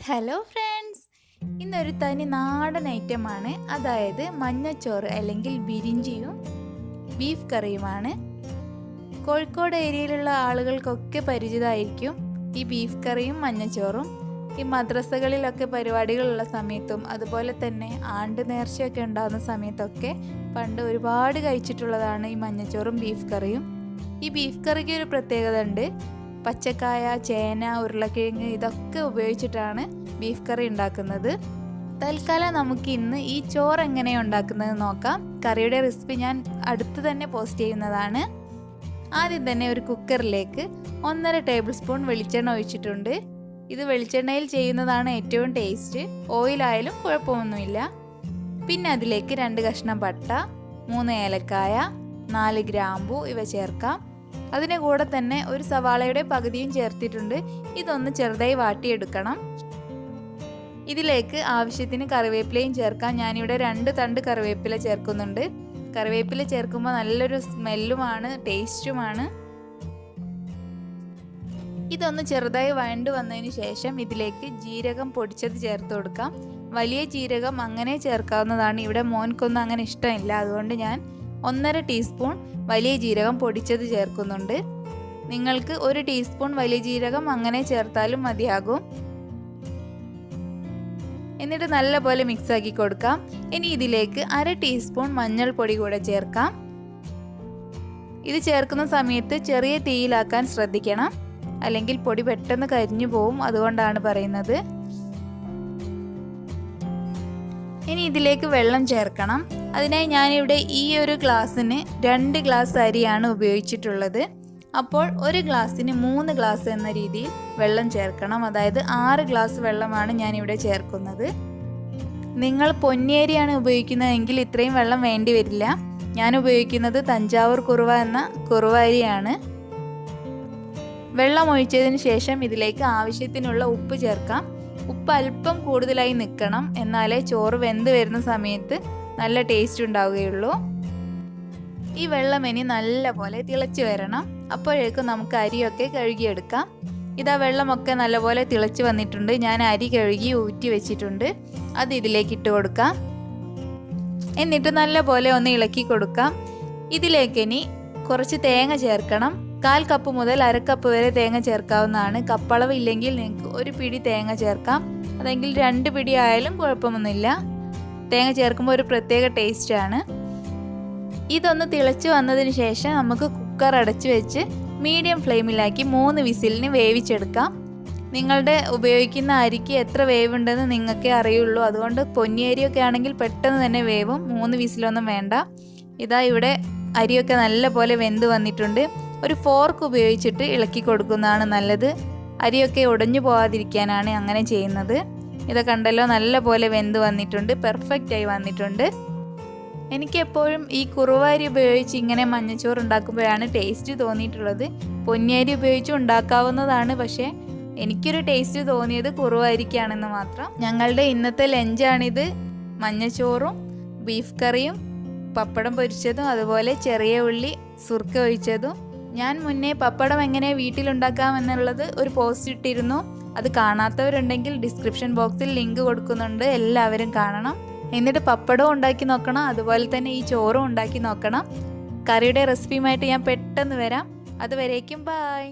Hello friends, ഇന്നൊരു തനി നാടൻ ഐറ്റമാണ്, അതായത് മഞ്ഞച്ചോറ് അല്ലെങ്കിൽ ബിരിഞ്ചിയും ബീഫ് കറിയുമാണ്. കോഴിക്കോട് ഏരിയയിലുള്ള ആളുകൾക്കൊക്കെ പരിചിതമായിരിക്കും ഈ ബീഫ് കറിയും മഞ്ഞച്ചോറും. ഈ മദ്രസകളിലൊക്കെ പരിപാടികളുള്ള സമയത്തും അതുപോലെ തന്നെ ആണ്ട് നേർച്ചയൊക്കെ ഉണ്ടാകുന്ന സമയത്തൊക്കെ പണ്ട് ഒരുപാട് കഴിച്ചിട്ടുള്ളതാണ് ഈ മഞ്ഞച്ചോറും ബീഫ് കറിയും. ഈ ബീഫ് കറിക്ക് ഒരു പ്രത്യേകത ഉണ്ട്. പച്ചക്കായ, ചേന, ഉരുളക്കിഴങ്ങ് ഇതൊക്കെ ഉപയോഗിച്ചിട്ടാണ് ബീഫ് കറി ഉണ്ടാക്കുന്നത്. തൽക്കാലം നമുക്ക് ഇന്ന് ഈ ചോറ് എങ്ങനെയാണ് ഉണ്ടാക്കുന്നത് നോക്കാം. കറിയുടെ റെസിപ്പി ഞാൻ അടുത്ത് തന്നെ പോസ്റ്റ് ചെയ്യുന്നതാണ്. ആദ്യം തന്നെ ഒരു കുക്കറിലേക്ക് 1.5 ടേബിൾ സ്പൂൺ വെളിച്ചെണ്ണ ഒഴിച്ചിട്ടുണ്ട്. ഇത് വെളിച്ചെണ്ണയിൽ ചെയ്യുന്നതാണ് ഏറ്റവും ടേസ്റ്റ്. ഓയിലായാലും കുഴപ്പമൊന്നുമില്ല. പിന്നെ അതിലേക്ക് 2 കഷ്ണം പട്ട, 3 ഏലക്കായ, 4 ഗ്രാമ്പു ഇവ ചേർക്കാം. അതിന് കൂടെ തന്നെ ഒരു സവാളയുടെ പകുതിയും ചേർത്തിട്ടുണ്ട്. ഇതൊന്ന് ചെറുതായി വാട്ടിയെടുക്കണം. ഇതിലേക്ക് ആവശ്യത്തിന് കറിവേപ്പിലയും ചേർക്കാം. ഞാനിവിടെ 2 തണ്ട് കറിവേപ്പില ചേർക്കുന്നുണ്ട്. കറിവേപ്പില ചേർക്കുമ്പോൾ നല്ലൊരു സ്മെല്ലുമാണ്, ടേസ്റ്റുമാണ്. ഇതൊന്ന് ചെറുതായി വഴണ്ട് വന്നതിന് ശേഷം ഇതിലേക്ക് ജീരകം പൊടിച്ചത് ചേർത്ത് കൊടുക്കാം. വലിയ ജീരകം അങ്ങനെ ചേർക്കാവുന്നതാണ്. ഇവിടെ മോൻക്കൊന്നും അങ്ങനെ ഇഷ്ടമില്ല, അതുകൊണ്ട് ഞാൻ 1.5 ടീസ്പൂൺ വലിയ ജീരകം പൊടിച്ചത് ചേർക്കുന്നുണ്ട്. നിങ്ങൾക്ക് 1 ടീസ്പൂൺ വലിയ ജീരകം അങ്ങനെ ചേർത്താലും മതിയാകും. എന്നിട്ട് നല്ലപോലെ മിക്സ് ആക്കി കൊടുക്കാം. ഇനി ഇതിലേക്ക് 1/2 ടീസ്പൂൺ മഞ്ഞൾപ്പൊടി കൂടെ ചേർക്കാം. ഇത് ചേർക്കുന്ന സമയത്ത് ചെറിയ തീയിലാക്കാൻ ശ്രദ്ധിക്കണം, അല്ലെങ്കിൽ പൊടി പെട്ടെന്ന് കരിഞ്ഞു പോവും. അതുകൊണ്ടാണ് പറയുന്നത്. ഇനി ഇതിലേക്ക് വെള്ളം ചേർക്കണം. അതിനായി ഞാനിവിടെ ഈ ഒരു ഗ്ലാസ്സിന് 2 ഗ്ലാസ് അരിയാണ് ഉപയോഗിച്ചിട്ടുള്ളത്. അപ്പോൾ 1 ഗ്ലാസ്സിന് 3 ഗ്ലാസ് എന്ന രീതിയിൽ വെള്ളം ചേർക്കണം. അതായത് 6 ഗ്ലാസ് വെള്ളമാണ് ഞാനിവിടെ ചേർക്കുന്നത്. നിങ്ങൾ പൊന്നിയരിയാണ് ഉപയോഗിക്കുന്നതെങ്കിൽ ഇത്രയും വെള്ളം വേണ്ടി വരില്ല. ഞാൻ ഉപയോഗിക്കുന്നത് തഞ്ചാവൂർ കുറുവ എന്ന കുറുവ അരിയാണ്. വെള്ളം ഒഴിച്ചതിന് ശേഷം ഇതിലേക്ക് ആവശ്യത്തിനുള്ള ഉപ്പ് ചേർക്കാം. ഉപ്പ് അല്പം കൂടുതലായി നിൽക്കണം, എന്നാലേ ചോറ് വെന്ത് വരുന്ന സമയത്ത് നല്ല ടേസ്റ്റ് ഉണ്ടാവുകയുള്ളൂ. ഈ വെള്ളം ഇനി നല്ലപോലെ തിളച്ച് വരണം. അപ്പോഴേക്കും നമുക്ക് അരിയൊക്കെ കഴുകിയെടുക്കാം. ഇതാ വെള്ളമൊക്കെ നല്ലപോലെ തിളച്ച് വന്നിട്ടുണ്ട്. ഞാൻ അരി കഴുകി ഊറ്റി വെച്ചിട്ടുണ്ട്. അത് ഇതിലേക്ക് ഇട്ട് കൊടുക്കാം. എന്നിട്ട് നല്ലപോലെ ഒന്ന് ഇളക്കി കൊടുക്കാം. ഇതിലേക്ക് ഇനി കുറച്ച് തേങ്ങ ചേർക്കണം. 1/4 കപ്പ് മുതൽ 1/2 കപ്പ് വരെ തേങ്ങ ചേർക്കാവുന്നതാണ്. കപ്പളവ് ഇല്ലെങ്കിൽ നിങ്ങൾക്ക് 1 പിടി തേങ്ങ ചേർക്കാം. അതെങ്കിൽ 2 പിടി ആയാലും കുഴപ്പമൊന്നുമില്ല. തേങ്ങ ചേർക്കുമ്പോൾ ഒരു പ്രത്യേക ടേസ്റ്റാണ്. ഇതൊന്ന് തിളച്ച് വന്നതിന് ശേഷം നമുക്ക് കുക്കർ അടച്ച് വെച്ച് മീഡിയം ഫ്ലെയിമിലാക്കി 3 വിസിലിന് വേവിച്ചെടുക്കാം. നിങ്ങളുടെ ഉപയോഗിക്കുന്ന അരിക്ക് എത്ര വേവുണ്ടെന്ന് നിങ്ങൾക്കേ അറിയുള്ളൂ. അതുകൊണ്ട് പൊന്നിയരിയൊക്കെ ആണെങ്കിൽ പെട്ടെന്ന് തന്നെ വേവും. 3 വിസിലൊന്നും വേണ്ട. ഇതാ ഇവിടെ അരിയൊക്കെ നല്ലപോലെ വെന്ത് വന്നിട്ടുണ്ട്. ഒരു ഫോർക്ക് ഉപയോഗിച്ചിട്ട് ഇളക്കി കൊടുക്കുന്നതാണ് നല്ലത്. അരിയൊക്കെ ഉടഞ്ഞു പോകാതിരിക്കാനാണ് അങ്ങനെ ചെയ്യുന്നത്. ഇത് കണ്ടല്ലോ, നല്ലപോലെ വെന്ത് വന്നിട്ടുണ്ട്. പെർഫെക്റ്റായി വന്നിട്ടുണ്ട്. എനിക്ക് എപ്പോഴും ഈ കുറുവ അരി ഉപയോഗിച്ച് ഇങ്ങനെ മഞ്ഞച്ചോറ് ഉണ്ടാക്കുമ്പോഴാണ് ടേസ്റ്റ് തോന്നിയിട്ടുള്ളത്. പൊന്നിയരി ഉപയോഗിച്ച് ഉണ്ടാക്കാവുന്നതാണ്, പക്ഷേ എനിക്കൊരു ടേസ്റ്റ് തോന്നിയത് കുറുവ അരിക്കാണെന്ന് മാത്രം. ഞങ്ങളുടെ ഇന്നത്തെ ലഞ്ചാണിത്. മഞ്ഞച്ചോറും ബീഫ് കറിയും പപ്പടം പൊരിച്ചതും അതുപോലെ ചെറിയ ഉള്ളി സുർക്ക ഒഴിച്ചതും. ഞാൻ മുന്നേ പപ്പടം എങ്ങനെ വീട്ടിലുണ്ടാക്കാം എന്നുള്ളത് ഒരു പോസ്റ്റ് ഇട്ടിരുന്നു. അത് കാണാത്തവരുണ്ടെങ്കിൽ ഡിസ്ക്രിപ്ഷൻ ബോക്സിൽ ലിങ്ക് കൊടുക്കുന്നുണ്ട്. എല്ലാവരും കാണണം. എന്നിട്ട് പപ്പടവും ഉണ്ടാക്കി നോക്കണം, അതുപോലെ തന്നെ ഈ ചോറും ഉണ്ടാക്കി നോക്കണം. കറിയുടെ റെസിപ്പിയുമായിട്ട് ഞാൻ പെട്ടെന്ന് വരാം. അതുവരേക്കും ബൈ.